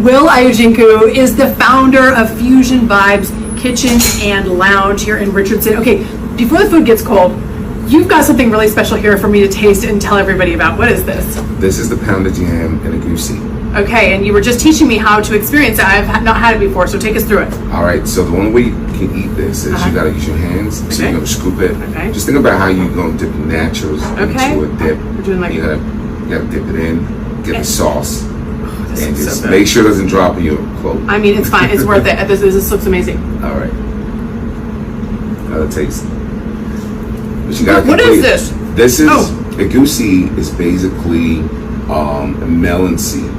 Will Aiyeojenku is the founder of Fusion Vibes Kitchen and Lounge here in Richardson. Okay, before the food gets cold, you've got something really special here for me to taste and tell everybody about. What is this? This is the pounded yam and a goosey. Okay, and you were just teaching me how to experience it. I've not had it before, so take us through it. All right, so the only way you can eat this is you gotta use your hands. So you're gonna scoop it. Okay. Just think about how you're gonna dip the naturals into a dip. We're doing like you gotta dip it in, get the sauce, and is just so good. make sure it doesn't drop in your clothes. I mean, it's fine. It's worth it. This looks amazing. All right. Another taste. But you gotta What is this? This is a goosey is basically a melon seed.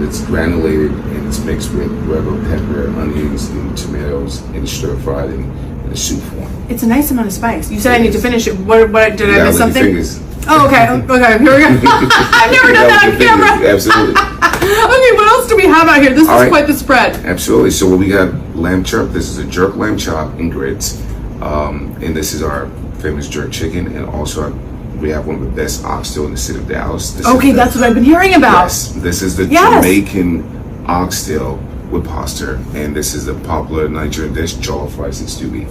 It's granulated and it's mixed with red bell pepper, onions, and tomatoes, and stir fried in a soup form. It's a nice amount of spice. You said I need to finish it. What did I miss something? Fingers. Oh, okay. Okay, here we go. I've never done that on camera. Absolutely. Okay, what else do we have out here? This is quite the spread. Absolutely. So what we got, lamb chop. This is a jerk lamb chop in grits, and this is our famous jerk chicken, and also we have one of the best oxtail in the city of Dallas. That's what I've been hearing about. Yes, this is the Jamaican oxtail with pasta, and this is the popular Nigerian dish, jollof rice and stew beef.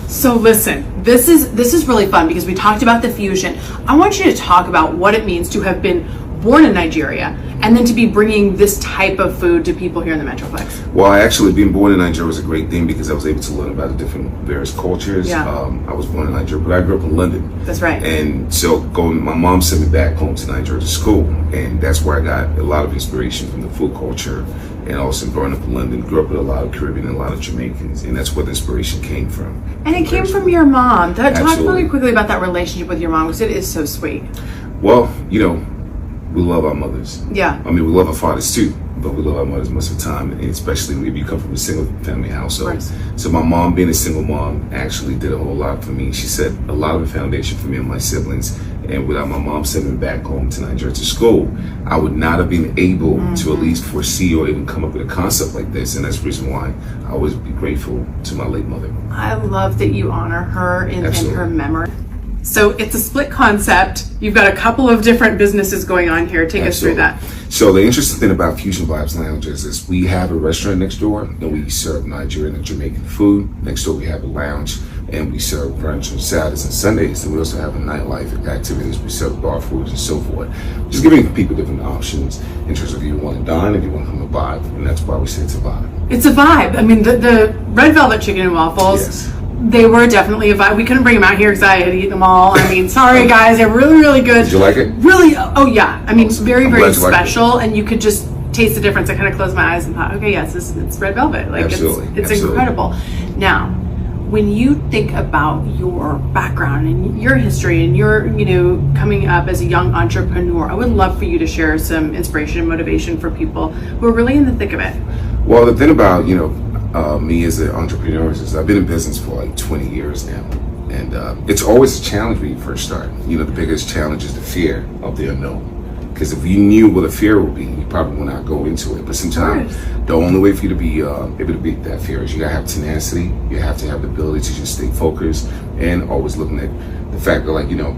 So listen, this is really fun because we talked about the fusion. I want you to talk about what it means to have been born in Nigeria and then to be bringing this type of food to people here in the Metroplex. Well, actually, being born in Nigeria was a great thing because I was able to learn about the different various cultures. Yeah. I was born in Nigeria, but I grew up in London. That's right. And so my mom sent me back home to Nigeria to school, and that's where I got a lot of inspiration from the food culture. And also growing up in London, grew up with a lot of Caribbean and a lot of Jamaicans, and that's where the inspiration came from. And it came from your mom. Talk Absolutely. really quickly about that relationship with your mom because it is so sweet. Well, we love our mothers. Yeah. I mean, we love our fathers too, but we love our mothers most of the time, and especially if you come from a single family household. So my mom, being a single mom, actually did a whole lot for me. She set a lot of the foundation for me and my siblings. And without my mom sending me back home to Nigeria to school, I would not have been able to at least foresee or even come up with a concept like this. And that's the reason why I always be grateful to my late mother. I love that you honor her in her memory. So it's a split concept. You've got a couple of different businesses going on here. Take us through that. So the interesting thing about Fusion Vibes Lounges is we have a restaurant next door and we serve Nigerian and Jamaican food. Next door we have a lounge and we serve brunch on Saturdays and Sundays. And we also have a nightlife activities. We serve bar foods and so forth. Just giving people different options in terms of if you want to dine, if you want to come to vibe. And that's why we say it's a vibe. It's a vibe. I mean, the red velvet chicken and waffles. Yes. They were definitely a vibe. We couldn't bring them out here because I had eaten them all. I mean, sorry guys, they're really, really good. Did you like it? Really, oh yeah. I mean, Awesome. very, very Like special, and you could just taste the difference. I kind of closed my eyes and thought, okay, yes, it's red velvet. Like it's incredible. Now, when you think about your background and your history and your, coming up as a young entrepreneur, I would love for you to share some inspiration and motivation for people who are really in the thick of it. Well, the thing about, me as an entrepreneur is I've been in business for like 20 years now. And it's always a challenge when you first start. The biggest challenge is the fear of the unknown. Because if you knew what a fear would be, you probably would not go into it. But sometimes the only way for you to be able to beat that fear is you gotta have tenacity. You have to have the ability to just stay focused and always looking at the fact that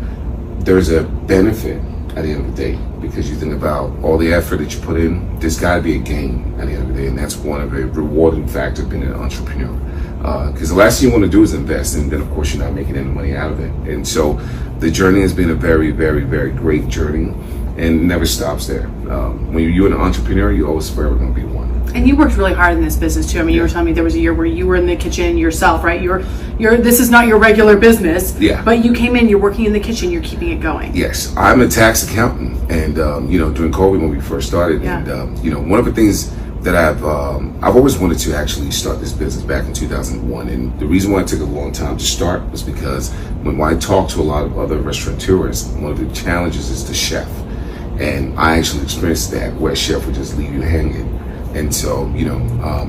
there's a benefit at the end of the day, because you think about all the effort that you put in, there's got to be a gain at the end of the day, and that's one of the rewarding factors of being an entrepreneur. Because the last thing you want to do is invest, and then of course you're not making any money out of it. And so the journey has been a very, very, very great journey, and it never stops there. When you're an entrepreneur, you're always forever going to be one. And you worked really hard in this business too. I mean, you were telling me there was a year where you were in the kitchen yourself, right? This is not your regular business. Yeah. But you came in, you're working in the kitchen, you're keeping it going. Yes, I'm a tax accountant, and during COVID when we first started, and one of the things that I've always wanted to actually start this business back in 2001, and the reason why it took a long time to start was because when I talked to a lot of other restaurateurs, one of the challenges is the chef, and I actually experienced that where a chef would just leave you hanging. And so,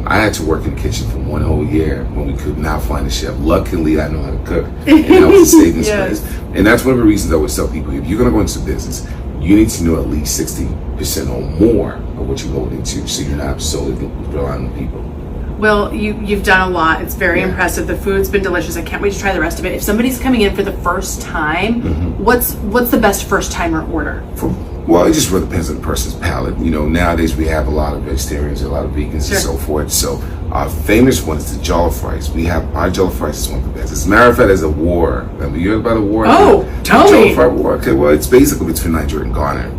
I had to work in the kitchen for one whole year when we could not find a chef. Luckily, I know how to cook, and that was a saving space. And that's one of the reasons I always tell people, if you're going to go into business, you need to know at least 60% or more of what you're going into, so you're not solely relying on people. Well, you've done a lot. It's very impressive. The food's been delicious. I can't wait to try the rest of it. If somebody's coming in for the first time, what's the best first timer order? Well, it just really depends on the person's palate. You know, nowadays we have a lot of vegetarians, a lot of vegans, Sure. and so forth. So our famous one is the jollof rice. Our jollof rice is one of the best. As a matter of fact, there's a war. Have you heard about a war? Oh, tell me. Jollof rice war. Okay, well, it's basically between Nigeria and Ghana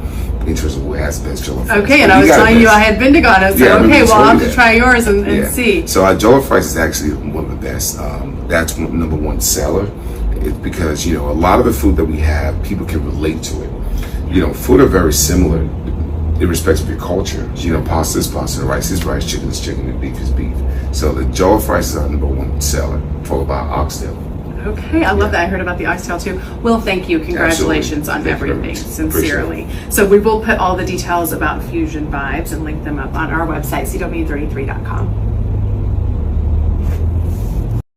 in terms of who has the best jollof rice. Okay, and I was telling you I had been to Ghana, so Yeah, okay, well, I'll have to that. try yours and see. So our jollof rice is actually one of the best. That's number one seller. It's because, you know, a lot of the food that we have, people can relate to it. You know, food are very similar in respect of your culture. You know, pasta is pasta, rice is rice, chicken is chicken, and beef is beef. So the jollof rice is our number one seller, followed by oxtail. Okay, I love that. I heard about the oxtail too. Will, thank you. Congratulations on everything, sincerely. So we will put all the details about Fusion Vibes and link them up on our website, CW33.com.